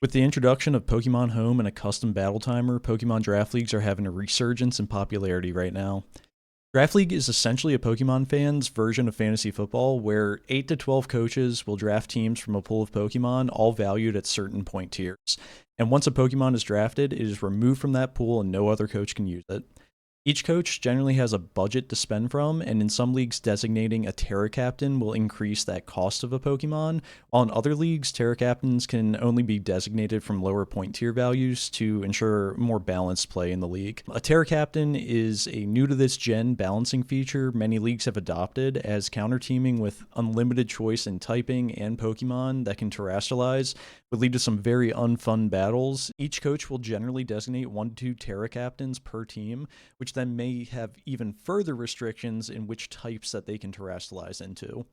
With the introduction of Pokemon Home and a custom battle timer, Pokemon Draft Leagues are having a resurgence in popularity right now. Draft League is essentially a Pokemon fan's version of fantasy football, where 8 to 12 coaches will draft teams from a pool of Pokemon, all valued at certain point tiers. And once a Pokemon is drafted, it is removed from that pool and no other coach can use it. Each coach generally has a budget to spend from, and in some leagues, designating a TERA captain will increase that cost of a Pokemon, while in other leagues, TERA captains can only be designated from lower point tier values to ensure more balanced play in the league. A TERA captain is a new to this gen balancing feature many leagues have adopted, as counter teaming with unlimited choice in typing and Pokemon that can terrestrialize would lead to some very unfun battles. Each coach will generally designate 1 to 2 TERA captains per team, which then may have even further restrictions in which types that they can terrestrialize into.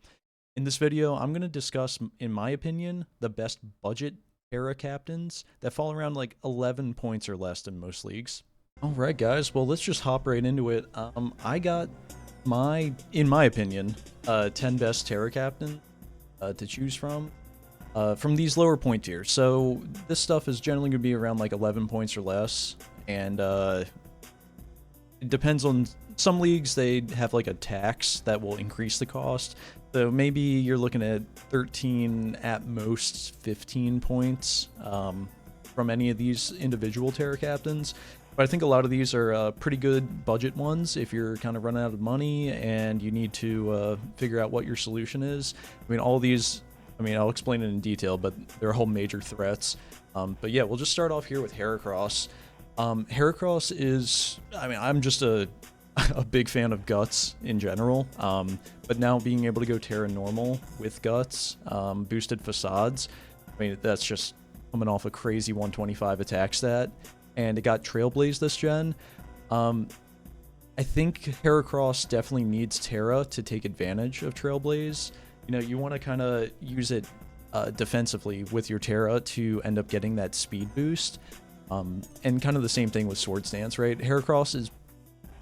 In this video, I'm going to discuss, in my opinion, the best budget TERA captains that fall around like 11 points or less in most leagues. Alright guys, well let's just hop right into it. I got in my opinion, 10 best TERA captains to choose from these lower point tiers. So this stuff is generally going to be around like 11 points or less, and it depends on some leagues. They have like a tax that will increase the cost. So maybe you're looking at 13, at most 15 points from any of these individual TERA captains. But I think a lot of these are pretty good budget ones if you're kind of running out of money and you need to figure out what your solution is. I mean, all these, I'll explain it in detail, but they're all major threats. But yeah, we'll just start off here with Heracross. Heracross is, I'm just a big fan of Guts in general, but now being able to go TERA normal with Guts, boosted facades, that's just coming off a crazy 125 attack stat, and it got Trailblaze this gen. I think Heracross definitely needs TERA to take advantage of Trailblaze. You want to kind of use it defensively with your TERA to end up getting that speed boost. And kind of the same thing with Swords Dance, right? Heracross is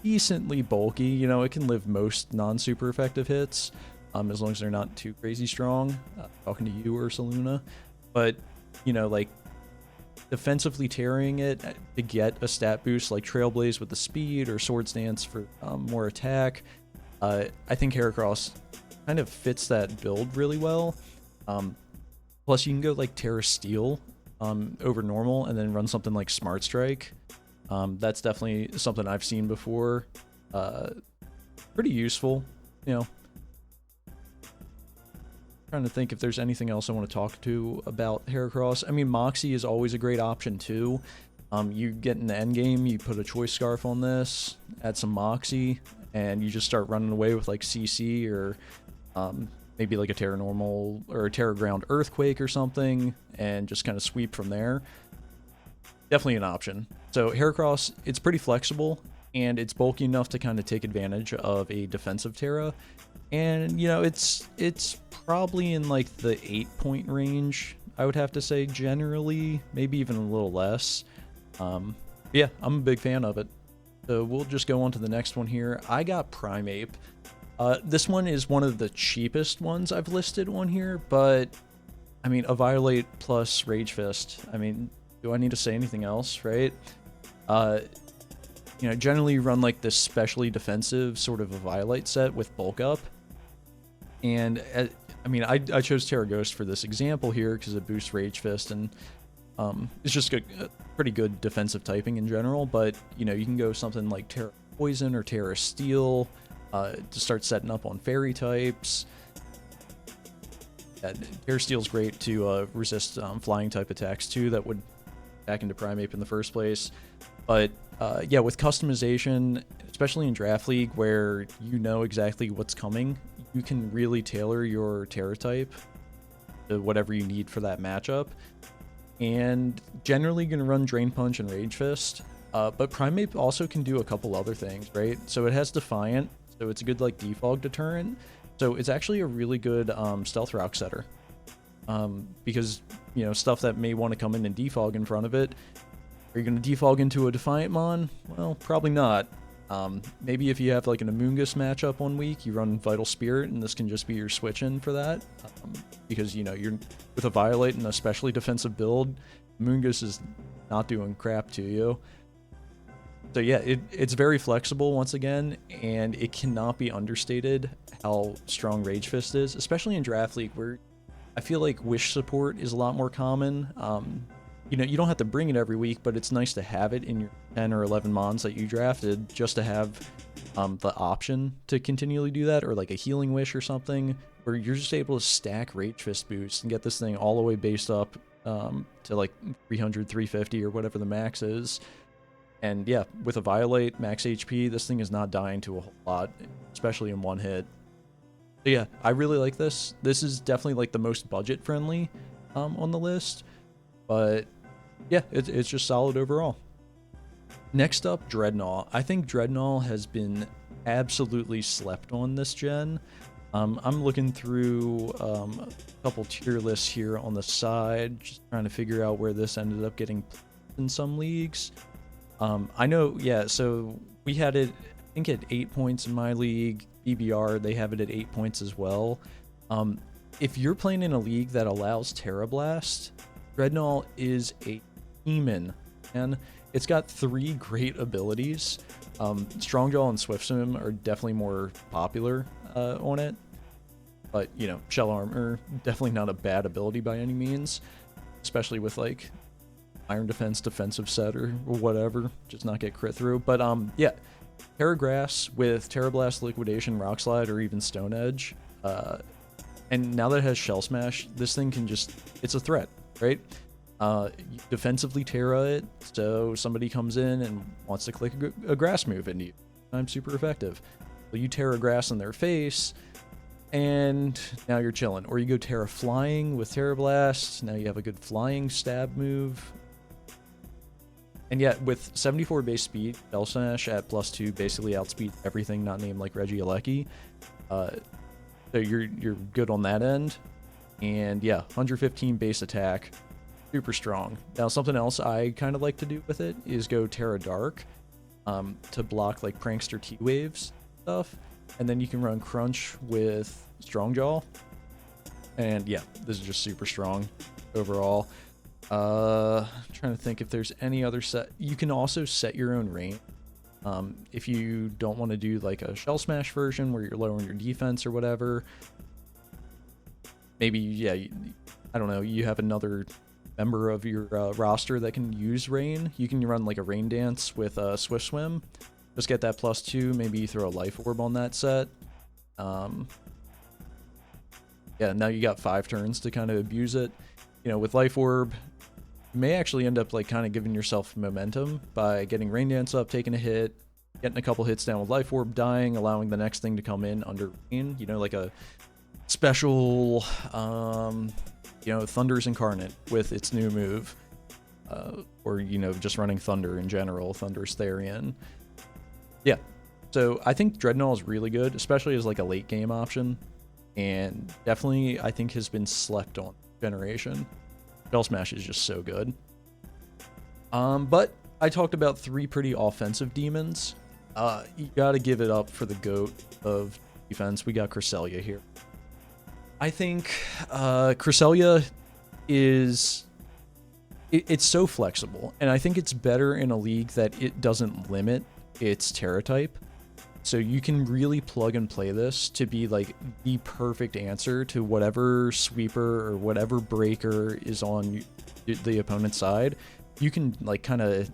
decently bulky. It can live most non-super effective hits, as long as they're not too crazy strong. Talking to you, Ursaluna. But, like, defensively tearing it to get a stat boost like Trailblaze with the speed, or Swords Dance for more attack. I think Heracross kind of fits that build really well. Plus, you can go like TERA Steel over normal and then run something like Smart Strike. That's definitely something I've seen before. Pretty useful, Trying to think if there's anything else I want to talk to about Heracross. Moxie is always a great option too. You get in the end game, you put a Choice Scarf on this, add some Moxie, and you just start running away with like CC or maybe like a TERA normal or a TERA ground Earthquake or something, and just kind of sweep from there. Definitely an option. So Heracross, it's pretty flexible, and it's bulky enough to kind of take advantage of a defensive TERA. And, it's probably in like the 8-point range, I would have to say, generally, maybe even a little less. Yeah, I'm a big fan of it. So we'll just go on to the next one here. I got Primeape. This one is one of the cheapest ones I've listed on here, but a Violate plus Rage Fist. Do I need to say anything else, right? Generally you run like this specially defensive sort of a Violate set with bulk up. And I chose TERA Ghost for this example here because it boosts Rage Fist, and it's just a pretty good defensive typing in general. But you can go something like TERA Poison or TERA Steel to start setting up on fairy types. TERA Steel's great to resist flying type attacks too that would back into Primeape in the first place. But yeah, with customization, especially in Draft League where you know exactly what's coming, you can really tailor your TERA type to whatever you need for that matchup. And generally going to run Drain Punch and Rage Fist. But Primeape also can do a couple other things, right? So it has Defiant, so it's a good like defog deterrent. So it's actually a really good Stealth Rock setter. Because, stuff that may want to come in and defog in front of it. Are you going to defog into a Defiant Mon? Well, probably not. Maybe if you have like an Amoonguss matchup one week, you run Vital Spirit, and this can just be your switch in for that. Because, you're with a Violate and a especially defensive build, Moongus is not doing crap to you. So yeah, it's very flexible once again, and it cannot be understated how strong Rage Fist is, especially in Draft League where I feel like Wish support is a lot more common. You know, you don't have to bring it every week, but it's nice to have it in your 10 or 11 mons that you drafted just to have the option to continually do that, or like a Healing Wish or something, where you're just able to stack Rage Fist boosts and get this thing all the way based up to like 300, 350 or whatever the max is. And yeah, with a Violate, max HP, this thing is not dying to a whole lot, especially in one hit. So yeah, I really like this. This is definitely like the most budget friendly on the list, but yeah, it's just solid overall. Next up, Drednaw. I think Drednaw has been absolutely slept on this gen. I'm looking through a couple tier lists here on the side, just trying to figure out where this ended up getting in some leagues. I know, yeah, so we had it, I think, at 8 points in my league. BBR, they have it at 8 points as well. If you're playing in a league that allows TERA Blast, Drednaw is a demon, and it's got 3 great abilities. Strongjaw and Swift Swim are definitely more popular on it, but, you know, Shell Armor, definitely not a bad ability by any means, especially with, like, Iron Defense defensive set or whatever, just not get crit through. But yeah, Terra Grass with Terra Blast, Liquidation, Rock Slide, or even Stone Edge. And now that it has Shell Smash, this thing can just, it's a threat, right? You defensively Terra it, so somebody comes in and wants to click a grass move into you. I'm super effective. So you Terra Grass in their face, and now you're chilling. Or you go Terra Flying with Terra Blast, now you have a good flying stab move. And yet, with 74 base speed, Shell Smash at +2 basically outspeed everything not named like Regidrago. So you're good on that end. And yeah, 115 base attack, super strong. Now, something else I kind of like to do with it is go Terra Dark to block like Prankster T-Waves stuff. And then you can run Crunch with Strongjaw. And yeah, this is just super strong overall. Trying to think if there's any other set. You can also set your own range. If you don't want to do like a Shell Smash version where you're lowering your defense or whatever, maybe, yeah, I don't know, you have another member of your roster that can use Rain. You can run like a Rain Dance with Swift Swim. Just get that +2, maybe you throw a Life Orb on that set. Yeah, now you got 5 turns to kind of abuse it. You know, with Life Orb, you may actually end up like kind of giving yourself momentum by getting Rain Dance up, taking a hit, getting a couple hits down with Life Orb, dying, allowing the next thing to come in under Rain. You know, like a special, you know, Thunder's Incarnate with its new move. Or, you know, just running Thunder in general, Thunder's Therian. Yeah, so I think Drednaw is really good, especially as like a late game option. And definitely, I think, has been slept on generation. Shell Smash is just so good. But I talked about 3 pretty offensive demons. You gotta give it up for the GOAT of defense. We got Cresselia here. I think Cresselia is... It's so flexible, and I think it's better in a league that it doesn't limit its Terra type. So you can really plug and play this to be like the perfect answer to whatever sweeper or whatever breaker is on the opponent's side. You can like kind of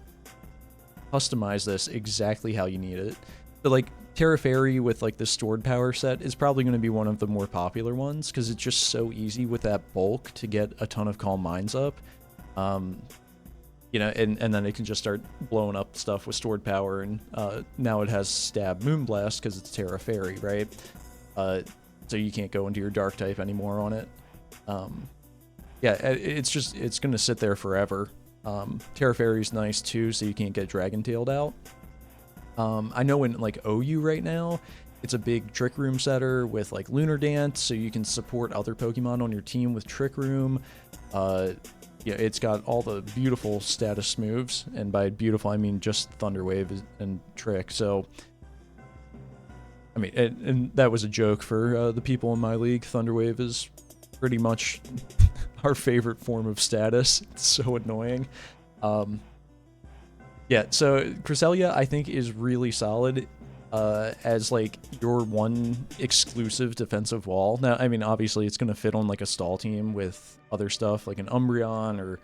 customize this exactly how you need it. So like Terra Fairy with like the stored power set is probably going to be one of the more popular ones because it's just so easy with that bulk to get a ton of Calm Minds up. You know, and then it can just start blowing up stuff with stored power, and now it has Stab Moonblast because it's Terra Fairy, right? So you can't go into your Dark type anymore on it. Yeah, it's going to sit there forever. Terra Fairy's nice too, so you can't get Dragon Tailed out. I know in like OU right now, it's a big Trick Room setter with like Lunar Dance, so you can support other Pokemon on your team with Trick Room. Yeah, it's got all the beautiful status moves, and by beautiful I mean just Thunder Wave and Trick. So, I mean, and that was a joke for the people in my league. Thunder Wave is pretty much our favorite form of status. It's so annoying. Yeah, so Cresselia I think is really solid as like your one exclusive defensive wall. Now, I mean, obviously it's going to fit on like a stall team with other stuff like an Umbreon or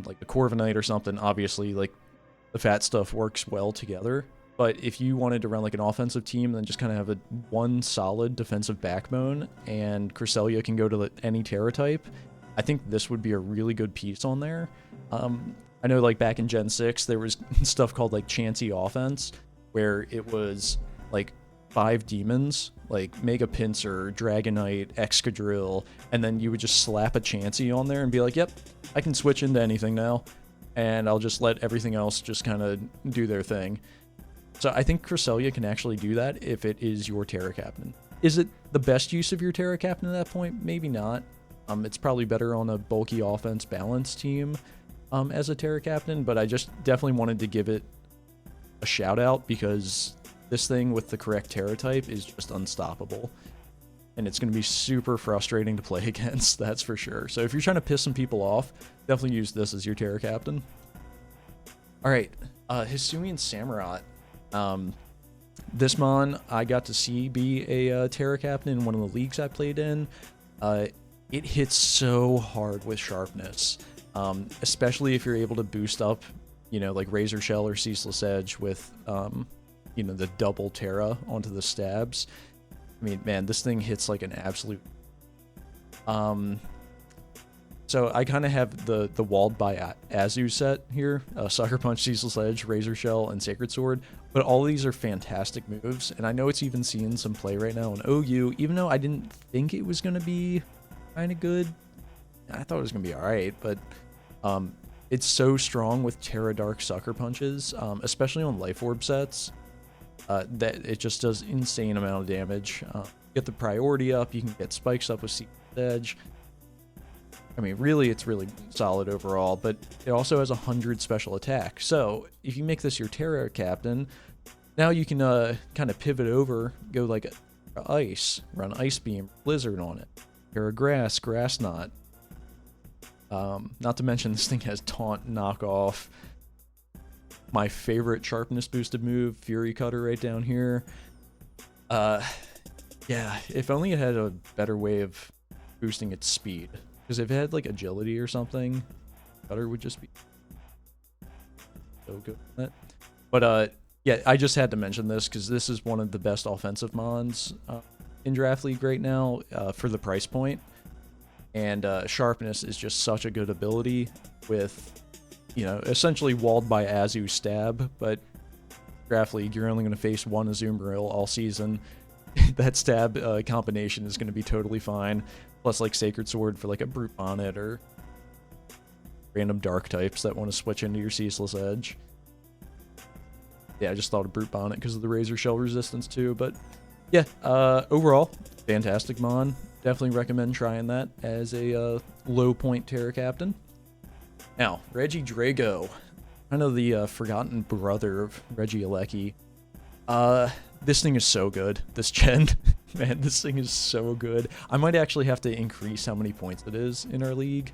like a Corviknight or something. Obviously, like the fat stuff works well together. But if you wanted to run like an offensive team, then just kind of have a one solid defensive backbone, and Cresselia can go to any Terra type, I think this would be a really good piece on there. I know like back in Gen 6, there was stuff called like Chansey offense, where it was like 5 demons, like Mega Pinsir, Dragonite, Excadrill, and then you would just slap a Chansey on there and be like, yep, I can switch into anything now, and I'll just let everything else just kind of do their thing. So I think Cresselia can actually do that if it is your Terra Captain. Is it the best use of your Terra Captain at that point? Maybe not. It's probably better on a bulky offense balance team as a Terra Captain, but I just definitely wanted to give it a shout out because this thing with the correct Terra type is just unstoppable. And it's going to be super frustrating to play against, that's for sure. So if you're trying to piss some people off, definitely use this as your Terra Captain. Alright, Hisui and Samurott. This mon I got to see be a Terra Captain in one of the leagues I played in. It hits so hard with sharpness, especially if you're able to boost up, you know, like Razor Shell or Ceaseless Edge with, you know, the double Terra onto the stabs. I mean, man, this thing hits like an absolute... So I kind of have the Walled by Azu set here, Sucker Punch, Ceaseless Edge, Razor Shell, and Sacred Sword, but all of these are fantastic moves, and I know it's even seeing some play right now in OU, even though I didn't think it was going to be kind of good. I thought it was going to be alright, but it's so strong with Terra Dark Sucker Punches, especially on Life Orb sets, that it just does insane amount of damage. Get the priority up, you can get spikes up with Ceaseless Edge. I mean, really, it's really solid overall, but it also has 100 special attack. So if you make this your Terra Captain, now you can kind of pivot over, go like Ice, run Ice Beam, Blizzard on it, Terra Grass, Grass Knot. Not to mention this thing has Taunt, Knockoff. My favorite sharpness boosted move, Fury Cutter right down here. Yeah, if only it had a better way of boosting its speed. Because if it had like agility or something, Cutter would just be so good at it. But yeah, I just had to mention this because this is one of the best offensive mons in Draft League right now for the price point. And Sharpness is just such a good ability with, you know, essentially Walled by Azu stab, but Draft League, you're only going to face one Azumarill all season. That stab combination is going to be totally fine. Plus, like, Sacred Sword for, like, a Brute Bonnet or random Dark types that want to switch into your Ceaseless Edge. Yeah, I just thought of Brute Bonnet because of the Razor Shell resistance, too. But, yeah, overall, fantastic mon. Definitely recommend trying that as a low-point Terra Captain. Now, Regidrago. Kind of the forgotten brother of Regieleki. This thing is so good. This gen. Man, this thing is so good. I might actually have to increase how many points it is in our league.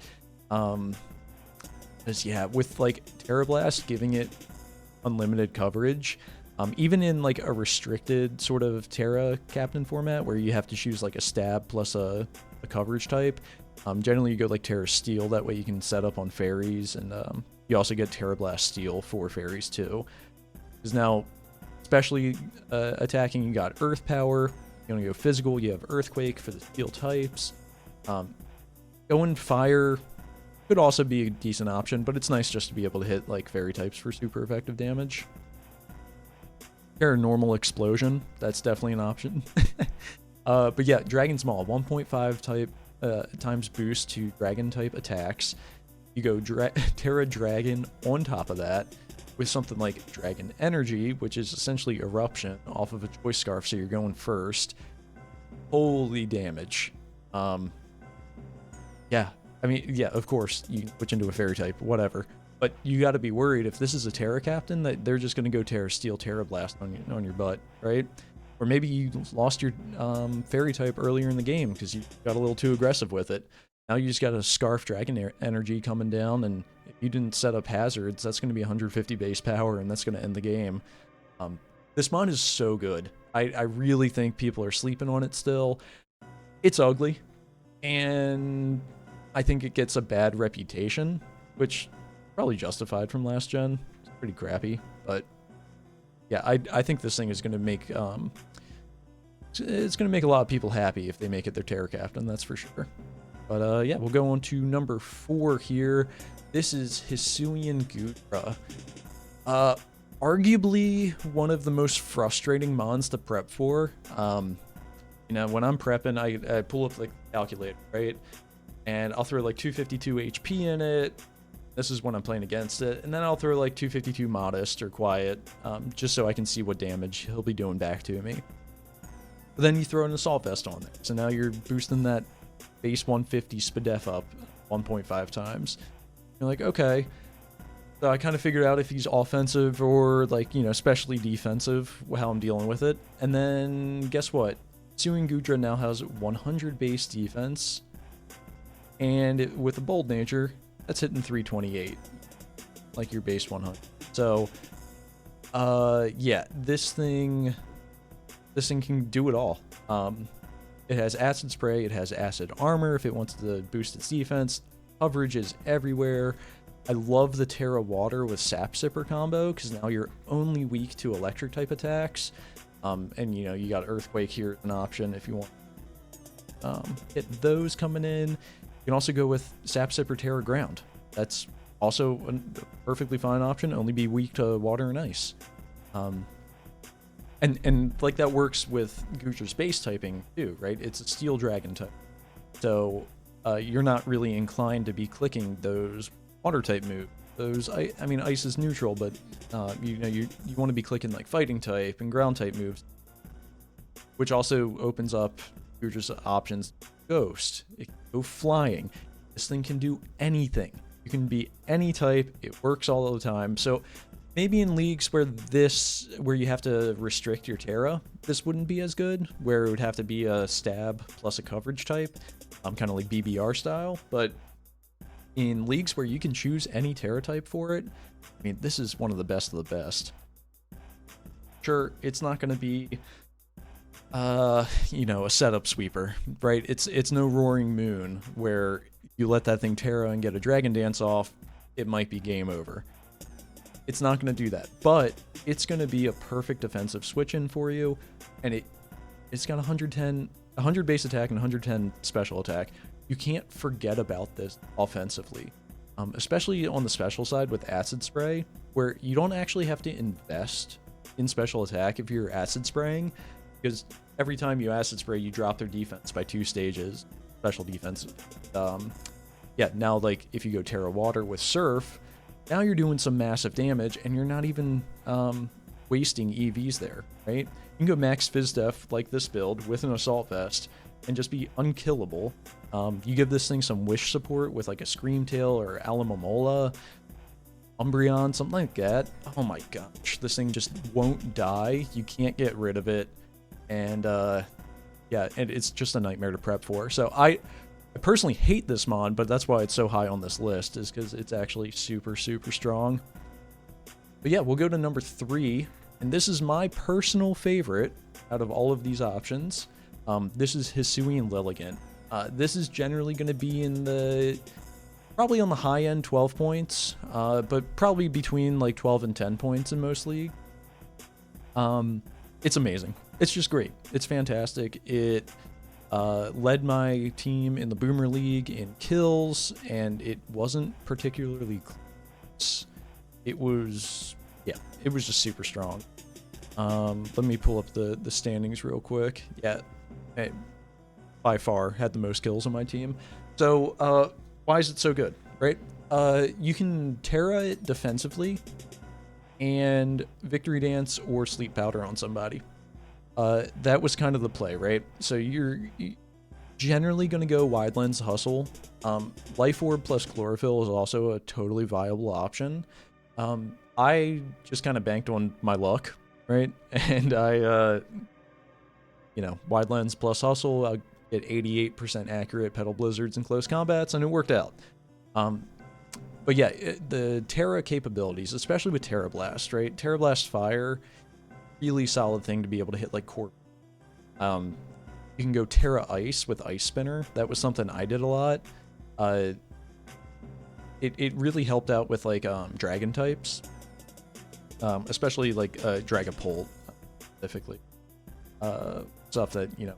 Because, yeah, with, like, Terra Blast giving it unlimited coverage, even in, like, a restricted sort of Terra Captain format where you have to choose, like, a stab plus a coverage type, generally you go, like, Terra Steel. That way you can set up on fairies, and you also get Terra Blast Steel for fairies, too. Because now, especially attacking, you got Earth Power. You want to go physical, you have Earthquake for the steel types. Going Fire could also be a decent option, but it's nice just to be able to hit like fairy types for super effective damage. Paranormal Explosion, that's definitely an option. But yeah, Dragon's Maul, 1.5 type times boost to dragon type attacks. You go Terra Dragon on top of that with something like Dragon Energy, which is essentially Eruption off of a Choice Scarf, so you're going first. Holy damage. Yeah, I mean, yeah, of course, you can switch into a Fairy type, whatever. But you got to be worried if this is a Terra Captain that they're just going to go Terra Steel, Terra Blast on your butt, right? Or maybe you lost your Fairy type earlier in the game because you got a little too aggressive with it. Now you just got a Scarf Dragon energy coming down, and if you didn't set up hazards, that's going to be 150 base power, and that's going to end the game. This mon is so good. I really think people are sleeping on it still. It's ugly, and I think it gets a bad reputation, which probably justified from last gen. It's pretty crappy, but yeah, I think this thing is going to make it's going to make a lot of people happy if they make it their Terra captain, that's for sure. But yeah, we'll go on to number 4 here. This is Hisuian Goodra. Arguably one of the most frustrating mons to prep for. You know, when I'm prepping, I pull up like the calculator, right? And I'll throw like 252 HP in it. This is when I'm playing against it. And then I'll throw like 252 Modest or Quiet, just so I can see what damage he'll be doing back to me. But then you throw an Assault Vest on there. So now you're boosting that base 150 SPDEF up 1.5 times. You're like, okay. So I kind of figured out if he's offensive or like, you know, especially defensive, how I'm dealing with it. And then guess what? Hisuian Goodra now has 100 base defense. And with a bold nature, that's hitting 328. Like your base 100. So, yeah, this thing can do it all. It has Acid Spray, it has Acid Armor if it wants to boost its defense. Coverage is everywhere. I love the Terra Water with Sap Sipper combo, because now you're only weak to electric type attacks. And you know, you got Earthquake here, an option if you want. Hit those coming in. You can also go with Sap Sipper Terra Ground. That's also a perfectly fine option, only be weak to water and ice. And like that works with Goodra's base typing too, right? It's a Steel Dragon type. So you're not really inclined to be clicking those water type moves. Those, I mean, ice is neutral, but you know, you want to be clicking like fighting type and ground type moves, which also opens up Goodra's options. Ghost, it can go flying. This thing can do anything. You can be any type. It works all the time. So maybe in leagues where you have to restrict your Terra, this wouldn't be as good, where it would have to be a stab plus a coverage type, kind of like BBR style. But in leagues where you can choose any Terra type for it, I mean, this is one of the best of the best. Sure, it's not going to be, you know, a setup sweeper, right? It's no Roaring Moon where you let that thing Terra and get a Dragon Dance off, it might be game over. It's not going to do that, but it's going to be a perfect defensive switch-in for you, and it's got 100 base attack and 110 special attack. You can't forget about this offensively, especially on the special side with Acid Spray, where you don't actually have to invest in special attack if you're Acid Spraying, because every time you Acid Spray, you drop their defense by 2 stages, special defense. Yeah, now like if you go Terra Water with Surf, now you're doing some massive damage, and you're not even wasting EVs there, right? You can go max Phys-Def like this build with an Assault Vest and just be unkillable. You give this thing some wish support with like a Screamtail or Alamomola, Umbreon, something like that. Oh my gosh, this thing just won't die. You can't get rid of it. And yeah, and it's just a nightmare to prep for. So I personally hate this mon, but that's why it's so high on this list, is because it's actually super, super strong. But yeah, we'll go to number 3, and this is my personal favorite out of all of these options. This is Hisuian Lilligant. This is generally going to be in probably on the high end 12 points, but probably between like 12 and 10 points in most league. It's amazing. It's just great. It's fantastic. It led my team in the Boomer League in kills, and it wasn't particularly close. It was just super strong. Let me pull up the standings real quick. Yeah, it by far had the most kills on my team. So why is it so good, right? You can Terra it defensively and Victory Dance or Sleep Powder on somebody. That was kind of the play, right? So you're generally going to go Wide Lens Hustle. Life Orb plus Chlorophyll is also a totally viable option. I just kind of banked on my luck, right? And I, you know, Wide Lens plus Hustle, I'll get 88% accurate Petal Blizzards in close combats, and it worked out. But yeah, the TERA capabilities, especially with TERA Blast, right? TERA Blast Fire, really solid thing to be able to hit like core. You can go TERA Ice with Ice Spinner. That was something I did a lot. It really helped out with like dragon types, especially like Dragapult specifically. Stuff that, you know,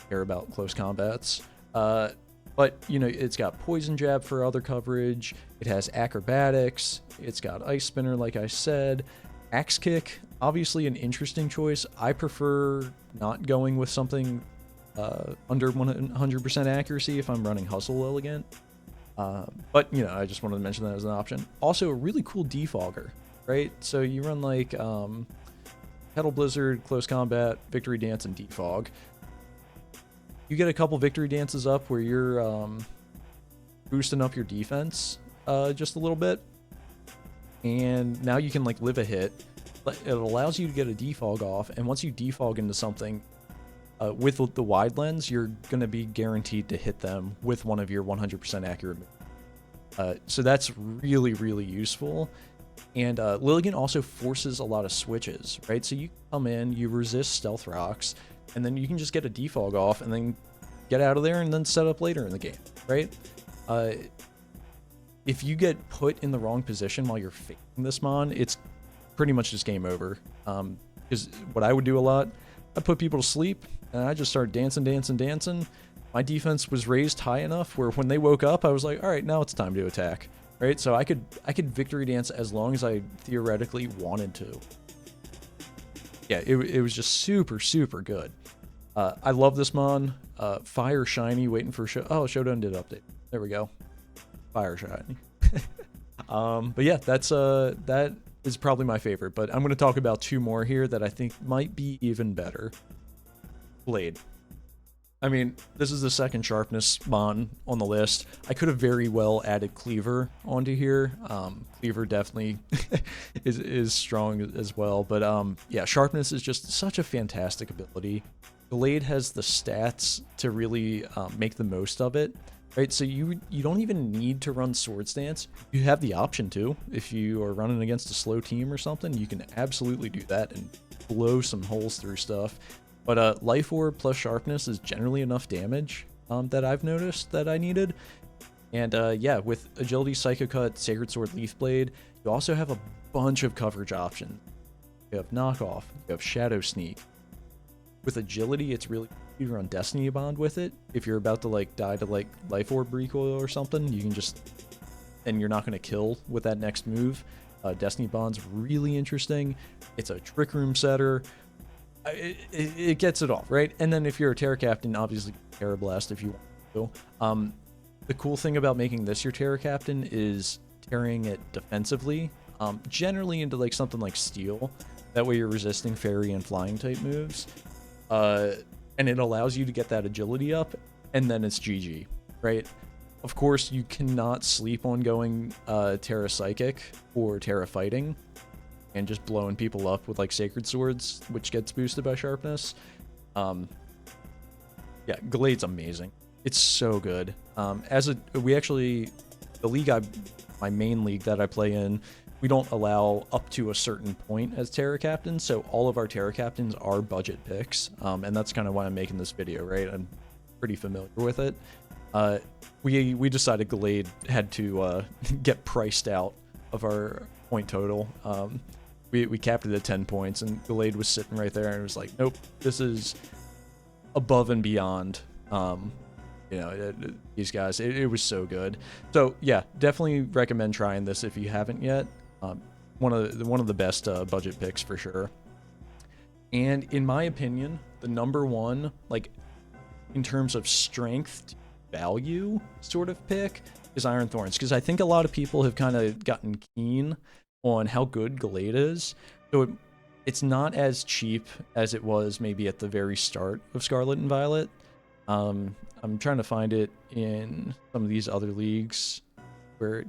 care about close combats. But, you know, it's got Poison Jab for other coverage. It has Acrobatics. It's got Ice Spinner, like I said. Axe Kick, obviously an interesting choice. I prefer not going with something under 100% accuracy if I'm running Hustle Lilligant. But, you know, I just wanted to mention that as an option. Also, a really cool defogger, right? So you run like Petal Blizzard, Close Combat, Victory Dance, and Defog. You get a couple Victory Dances up where you're boosting up your defense just a little bit. And now you can like live a hit. It allows you to get a defog off, and once you defog into something with the wide lens, you're going to be guaranteed to hit them with one of your 100% accurate moves. So that's really, really useful. And Lilligant also forces a lot of switches, right? So you come in, you resist Stealth Rocks, and then you can just get a defog off and then get out of there and then set up later in the game, right? If you get put in the wrong position while you're facing this mon, it's pretty much just game over. Because what I would do a lot, I put people to sleep, and I just started dancing. My defense was raised high enough where when they woke up, I was like, all right, now it's time to attack, right? So I could Victory Dance as long as I theoretically wanted to. Yeah, it was just super, super good. I love this mon. Fire Shiny, waiting for Showdown did update. There we go. Fire Shiny. But yeah, that is probably my favorite. But I'm going to talk about two more here that I think might be even better. Blade. I mean, this is the second sharpness mon on the list. I could have very well added Cleaver onto here. Cleaver definitely is strong as well. But yeah, sharpness is just such a fantastic ability. Gallade has the stats to really make the most of it. Right, so you don't even need to run Sword Stance. You have the option to. If you are running against a slow team or something, you can absolutely do that and blow some holes through stuff. But Life Orb plus Sharpness is generally enough damage that I've noticed that I needed. And yeah, with Agility, Psycho Cut, Sacred Sword, Leaf Blade, you also have a bunch of coverage options. You have Knockoff, you have Shadow Sneak. With Agility, it's really easy to run Destiny Bond with it. If you're about to like die to like Life Orb recoil or something, you can just, and you're not going to kill with that next move. Destiny Bond's really interesting. It's a Trick Room setter. It gets it all, right? And then if you're a Terra Captain, obviously Terra Blast if you want to. The cool thing about making this your Terra Captain is tearing it defensively, generally into like something like Steel. That way you're resisting Fairy and Flying type moves. And it allows you to get that agility up, and then it's GG, right? Of course, you cannot sleep on going Terra Psychic or Terra Fighting and just blowing people up with like Sacred Swords, which gets boosted by Sharpness. Yeah, Gallade's amazing. It's so good. The league my main league that I play in, we don't allow up to a certain point as Terra Captains, so all of our Terra Captains are budget picks, and that's kind of why I'm making this video, right? I'm pretty familiar with it. We decided Gallade had to get priced out of our point total. We capped it at 10 points, and Gallade was sitting right there, and it was like, nope, this is above and beyond. You know, these guys, it was so good. So yeah, definitely recommend trying this if you haven't yet. One of the best budget picks for sure. And in my opinion, the number one, like in terms of strength value sort of pick, is Iron Thorns, because I think a lot of people have kind of gotten keen on how good Gallade is. So it's not as cheap as it was maybe at the very start of Scarlet and Violet. I'm trying to find it in some of these other leagues where,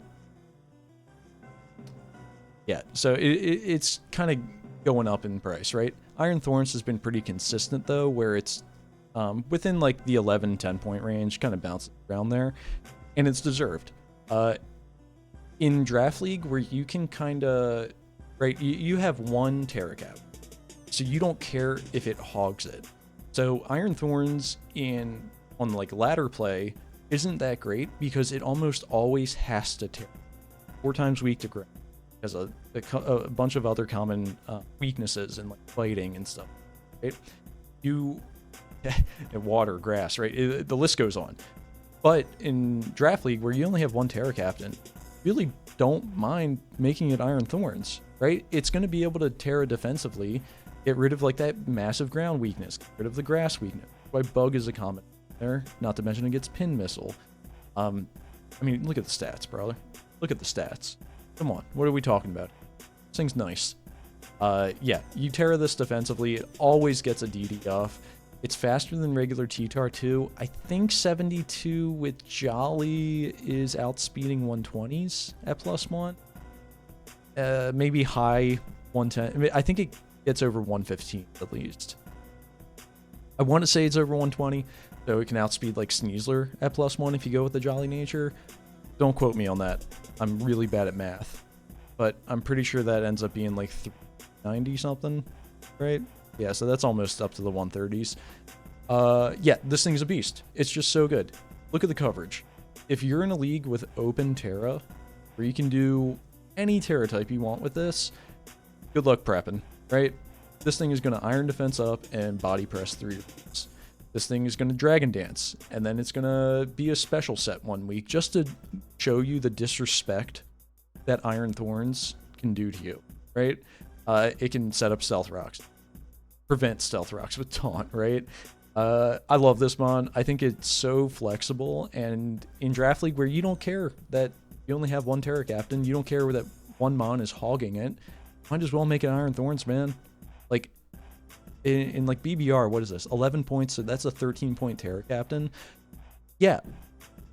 yeah, so it's kind of going up in price, right? Iron Thorns has been pretty consistent though, where it's within like the 11-10 point range, kind of bounces around there, and it's deserved. In Draft League, where you can kind of, right, you have one TERA cap, so you don't care if it hogs it. So Iron Thorns on like ladder play isn't that great because it almost always has to TERA. 4 times weak to ground. Has a bunch of other common weaknesses in like fighting and stuff. Right? Water, grass, right? The list goes on. But in Draft League, where you only have one TERA captain, really don't mind making it Iron Thorns, right? It's going to be able to TERA defensively, get rid of like that massive ground weakness, get rid of the grass weakness. That's why Bug is a common there, not to mention it gets Pin Missile. I mean, look at the stats, brother. Look at the stats. Come on, what are we talking about? This thing's nice. Yeah, you TERA this defensively, it always gets a DD off. It's faster than regular T-Tar too. I think 72 with Jolly is outspeeding 120s at +1. Maybe high 110. I mean, I think it gets over 115 at least. I want to say it's over 120, so it can outspeed like Sneasler at +1 if you go with the Jolly nature. Don't quote me on that. I'm really bad at math, but I'm pretty sure that ends up being like 390 something, right? Yeah, so that's almost up to the 130s. Yeah, this thing's a beast. It's just so good. Look at the coverage. If you're in a league with open TERA, where you can do any TERA type you want with this, good luck prepping, right? This thing is going to Iron Defense up and Body Press through your defense. This thing is going to Dragon Dance, and then it's going to be a special set 1 week just to show you the disrespect that Iron Thorns can do to you, right? It can set up Stealth Rocks, prevent Stealth Rocks with Taunt, right? I love this mon. I think it's so flexible, and in Draft League where you don't care that you only have one TERA captain, you don't care that one mon is hogging it, might as well make it Iron Thorns, man. Like, in like BBR, what is this? 11 points, so that's a 13-point TERA captain. Yeah,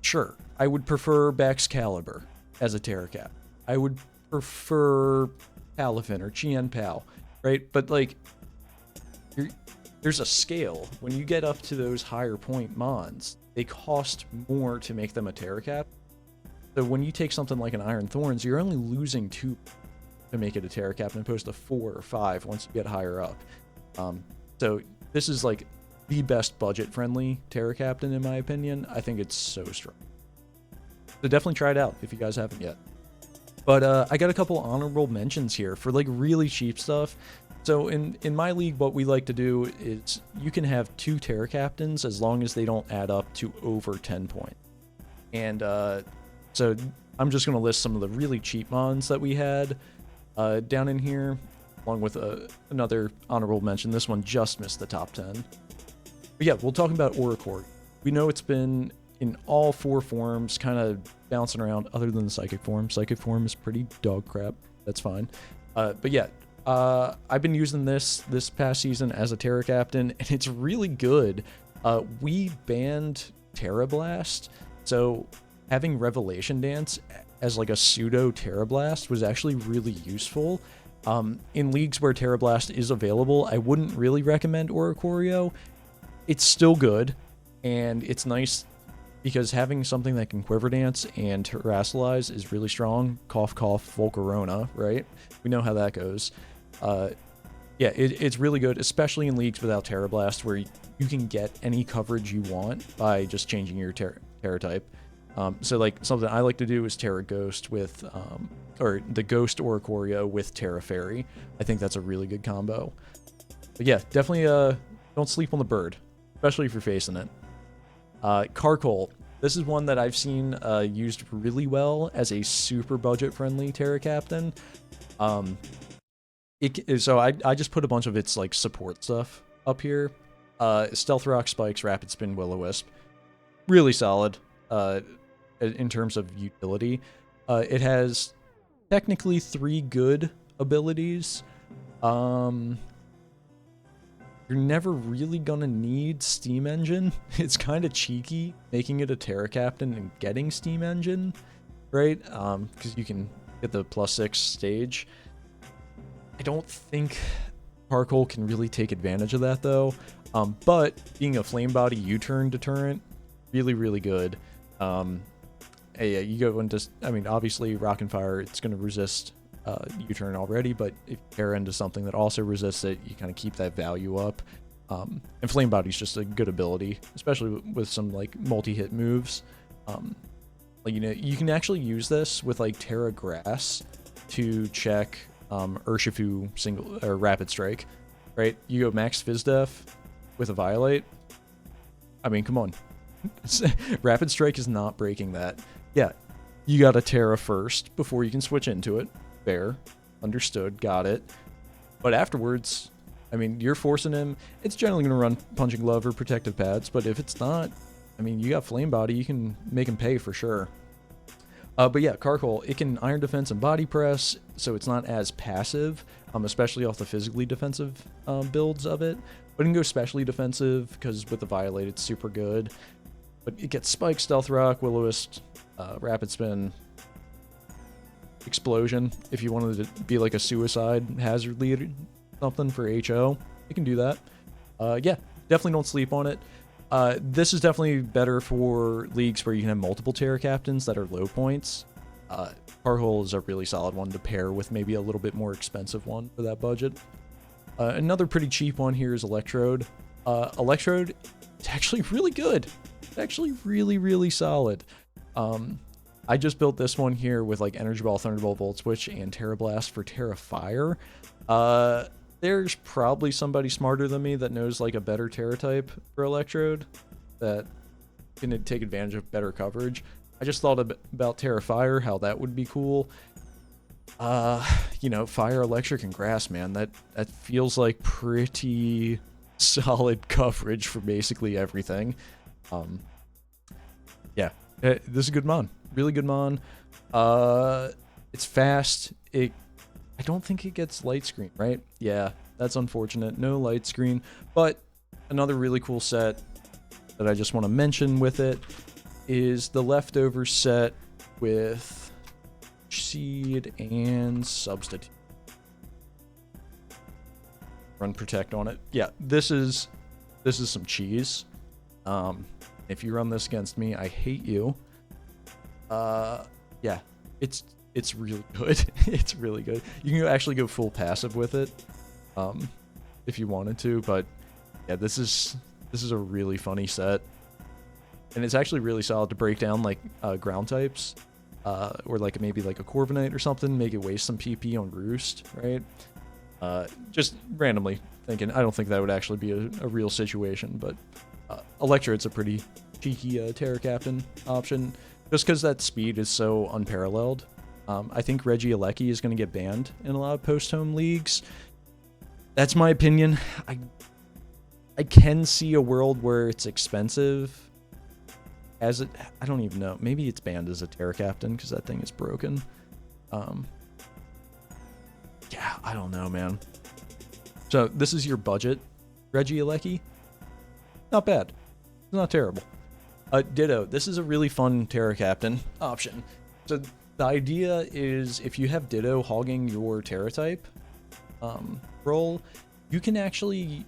sure. I would prefer Baxcalibur as a TERA cap. I would prefer Palafin or Chien Pal, right? But like, there's a scale. When you get up to those higher point mons, they cost more to make them a TERA cap. So when you take something like an Iron Thorns, you're only losing 2 to make it a TERA captain, opposed to 4 or 5 once you get higher up. So this is like the best budget-friendly TERA captain in my opinion. I think it's so strong. So definitely try it out if you guys haven't yet. But I got a couple honorable mentions here for like really cheap stuff. So in my league, what we like to do is you can have 2 TERA captains as long as they don't add up to over 10 points. And so I'm just going to list some of the really cheap mons that we had down in here, along with another honorable mention. This one just missed the top 10. But yeah, we'll talk about Oricorio. We know it's been in all 4 forms, kind of bouncing around, other than the Psychic form. Psychic form is pretty dog crap. That's fine. But yeah, I've been using this past season as a TERA captain, and it's really good. We banned TERA Blast, so having Revelation Dance as like a pseudo TERA Blast was actually really useful. In leagues where TERA Blast is available, I wouldn't really recommend Oricorio. It's still good, and it's nice because having something that can Quiver Dance and Terrasilize is really strong. Cough, cough, Volcarona, right? We know how that goes. Yeah, it's really good, especially in leagues without TERA Blast, where you can get any coverage you want by just changing your TERA type. So like something I like to do is TERA Ghost with, or the Ghost Oricorio with TERA Fairy. I think that's a really good combo. But yeah, definitely don't sleep on the bird, especially if you're facing it. Carkol. This is one that I've seen used really well as a super budget-friendly TERA captain. So I just put a bunch of its like support stuff up here. Stealth Rock, Spikes, Rapid Spin, Will-O-Wisp. Really solid in terms of utility. It has technically 3 good abilities. You're never really gonna need Steam Engine. It's kind of cheeky making it a TERA captain and getting Steam Engine, right? Because you can get the +6 stage. I don't think Carkol can really take advantage of that though. But being a Flame Body U-turn deterrent, really, really good. Yeah, you go into, I mean, obviously Rock and Fire, it's going to resist U-turn already, but if you pair into something that also resists it, you kind of keep that value up. And Flame Body's just a good ability, especially with some like multi-hit moves. Like, you know, you can actually use this with like TERA Grass to check Urshifu single or Rapid Strike, right? You go max Fizz Def with a Violate. I mean, come on. Rapid Strike is not breaking that. Yeah, you got a TERA first before you can switch into it. Fair. Understood. Got it. But afterwards, I mean, you're forcing him. It's generally going to run Punching Glove or Protective Pads, but if it's not, I mean, you got Flame Body, you can make him pay for sure. But yeah, Carkol, it can Iron Defense and Body Press, so it's not as passive, especially off the physically defensive builds of it. But it can go specially defensive, because with the Violate, it's super good. But it gets Spike, Stealth Rock, Will-O-Wisp, Rapid Spin, Explosion. If you wanted to be like a suicide hazard leader, something for HO, you can do that. Yeah, definitely don't sleep on it. This is definitely better for leagues where you can have multiple TERA captains that are low points. Carkol is a really solid one to pair with maybe a little bit more expensive one for that budget. Another pretty cheap one here is Electrode. Electrode, it's actually really good. It's actually really, really solid. I just built this one here with like Energy Ball, Thunderbolt, Volt Switch, and Terra Blast for Terra Fire. There's probably somebody smarter than me that knows like a better Terra type for Electrode that can take advantage of better coverage. I just thought about Terra Fire, how that would be cool. You know, Fire, Electric, and Grass, man, that feels like pretty solid coverage for basically everything. Yeah, this is a good mon. Really good mon. It's fast. I don't think it gets light screen, right? Yeah, that's unfortunate. No light screen. But another really cool set that I just want to mention with it is the leftover set with Seed and Substitute. Run Protect on it. Yeah, this is some cheese. If you run this against me, I hate you. Yeah, it's really good. It's really good. You can actually go full passive with it, if you wanted to. But yeah, this is a really funny set, and it's actually really solid to break down like ground types, or like maybe like a Corviknight or something. Make it waste some PP on Roost, right? Just randomly thinking. I don't think that would actually be a real situation, but Electrode's a pretty cheeky Terra Captain option, just because that speed is so unparalleled. I think Regidrago is going to get banned in a lot of post-home leagues. That's my opinion. I can see a world where it's expensive. I don't even know. Maybe it's banned as a Terra Captain because that thing is broken. Yeah, I don't know, man. So this is your budget, Regidrago. Not bad. It's not terrible. Ditto. This is a really fun Terra Captain option. So the idea is if you have Ditto hogging your Terra type role, you can actually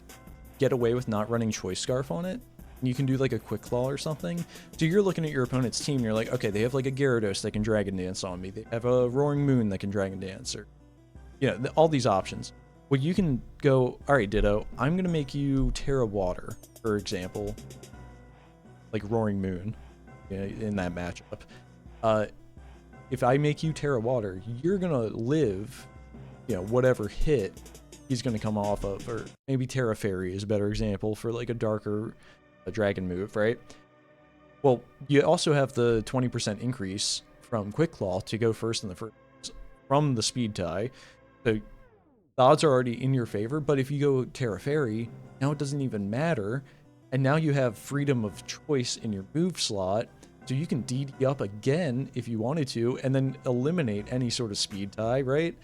get away with not running Choice Scarf on it. And you can do like a Quick Claw or something. So you're looking at your opponent's team and you're like, okay, they have like a Gyarados that can Dragon Dance on me. They have a Roaring Moon that can Dragon Dance, or all these options. Well, you can go, all right, Ditto, I'm going to make you Terra Water, for example, like Roaring Moon in that matchup. If I make you Terra Water, you're going to live, whatever hit he's going to come off of, or maybe Terra Fairy is a better example for like a darker dragon move, right? Well, you also have the 20% increase from Quick Claw to go first in the first from the speed tie. So the odds are already in your favor, but if you go Terra Fairy, now it doesn't even matter. And now you have freedom of choice in your move slot, so you can DD up again if you wanted to, and then eliminate any sort of speed tie, right?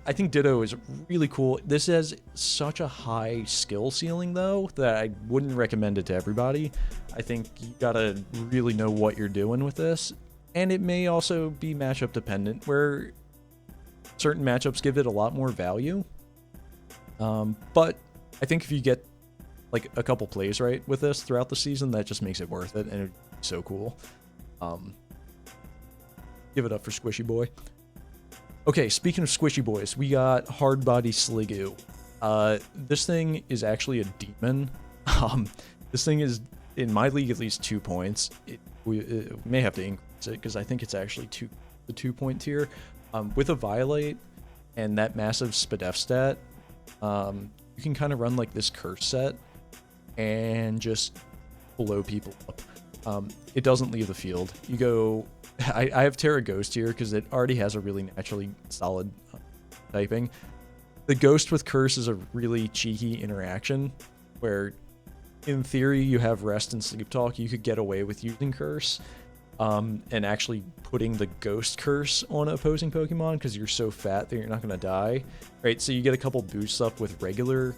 I think Ditto is really cool. This has such a high skill ceiling, though, that I wouldn't recommend it to everybody. I think you gotta really know what you're doing with this. And it may also be matchup dependent, where certain matchups give it a lot more value. But I think if you get like a couple plays right with this throughout the season, that just makes it worth it, and it'd be so cool. Give it up for Squishy Boy. Okay, speaking of Squishy Boys, we got Hard Body Sliggoo. This thing is actually a demon. This thing is, in my league, at least 2 points. We may have to increase it because I think it's actually the 2-point tier. With a Violate and that massive Spadef stat, you can kind of run like this curse set and just blow people up. It doesn't leave the field. You go... I have TERA Ghost here because it already has a really naturally solid typing. The Ghost with Curse is a really cheeky interaction where, in theory, you have Rest and Sleep Talk. You could get away with using Curse and actually putting the Ghost Curse on opposing Pokemon because you're so fat that you're not going to die. Right? So you get a couple boosts up with regular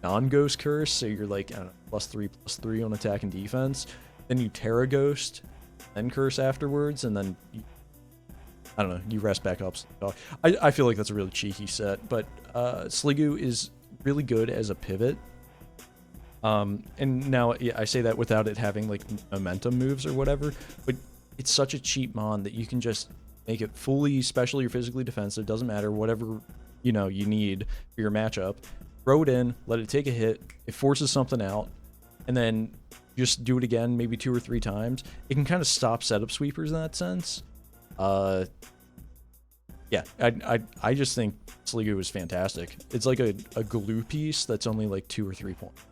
non-Ghost Curse. So you're like, I don't know, +3/+3 on attack and defense. Then you TERA Ghost, then Curse afterwards, and then I don't know, you rest back up. I feel like that's a really cheeky set, but Sliggoo is really good as a pivot. And now, yeah, I say that without it having like momentum moves or whatever, but it's such a cheap mon that you can just make it fully special or physically defensive, doesn't matter, whatever you need for your matchup. Throw it in, let it take a hit, it forces something out, and then just do it again maybe 2 or 3 times. It can kind of stop setup sweepers in that sense. Yeah, I just think Sliggoo is fantastic. It's like a glue piece that's only like 2 or 3 points.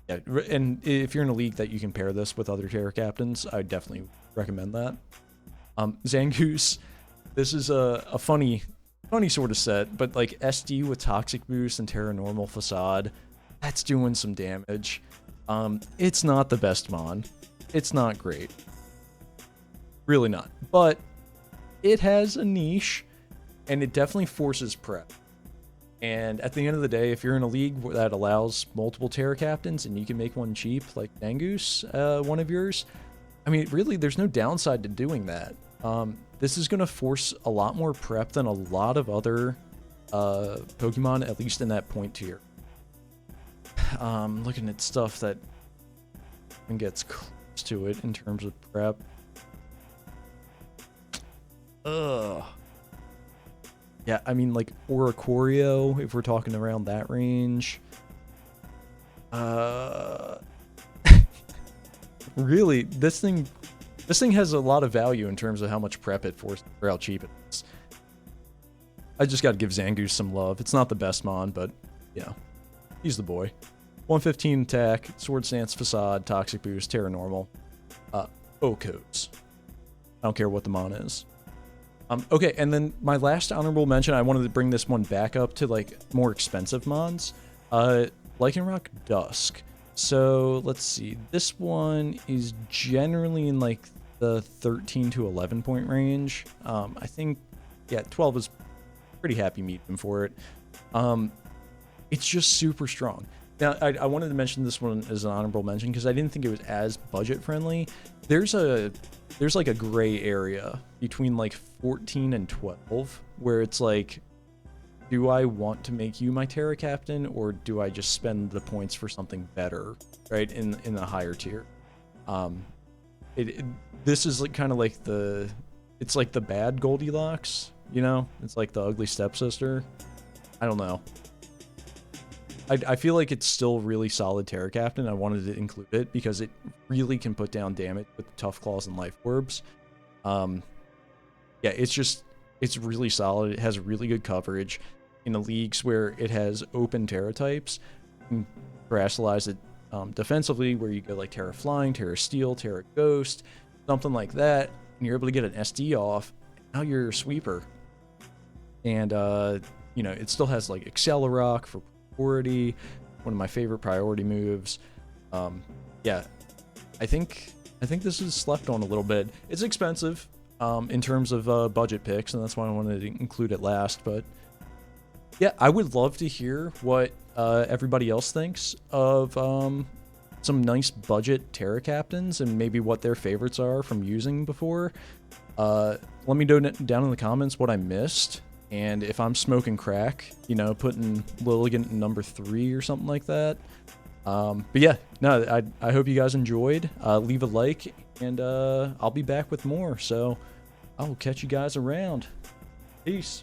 Yeah, and if you're in a league that you can pair this with other TERA captains, I definitely recommend that. Zangoose, this is a funny sort of set, but like SD with Toxic Boost and TERA Normal Facade, that's doing some damage. It's not the best mon. It's not great. Really not. But it has a niche, and it definitely forces prep. And at the end of the day, if you're in a league that allows multiple TERA captains and you can make one cheap, like Zangoose, one of yours, I mean, really, there's no downside to doing that. This is going to force a lot more prep than a lot of other Pokemon, at least in that point tier. Looking at stuff that gets close to it in terms of prep. Yeah, I mean, like Oricorio, if we're talking around that range. Really, this thing has a lot of value in terms of how much prep it forces or how cheap it is. I just got to give Zangoose some love. It's not the best mon, but you know, he's the boy. 115 attack, Sword Stance, Facade, Toxic Boost, TERA Normal, O-Codes. I don't care what the mon is. Okay, and then my last honorable mention, I wanted to bring this one back up to like more expensive mons. Lycanroc Dusk. So let's see, this one is generally in like the 13 to 11 point range. I think, yeah, 12 is pretty happy medium for it. It's just super strong. Now, I wanted to mention this one as an honorable mention because I didn't think it was as budget friendly. There's like a gray area between like 14 and 12 where it's like, do I want to make you my TERA captain, or do I just spend the points for something better, right, in the higher tier? This is like kind of like it's like the bad Goldilocks, you know? It's like the ugly stepsister. I don't know. I feel like it's still really solid TERA captain. I wanted to include it because it really can put down damage with Tough Claws and Life Orbs. Yeah, it's really solid. It has really good coverage. In the leagues where it has open TERA types, you can terastallize it defensively, where you go like TERA Flying, TERA Steel, TERA Ghost, something like that, and you're able to get an SD off. Now you're a sweeper. And, you know, it still has like Accelerock for priority, one of my favorite priority moves. Yeah, I think this is slept on a little bit. It's expensive in terms of budget picks, and that's why I wanted to include it last, but yeah, I would love to hear what everybody else thinks of some nice budget TERA captains and maybe what their favorites are from using before. Let me know down in the comments what I missed. And if I'm smoking crack, you know, putting Lilligant in number 3 or something like that. But yeah, no, I hope you guys enjoyed. Leave a like, and I'll be back with more. So I will catch you guys around. Peace.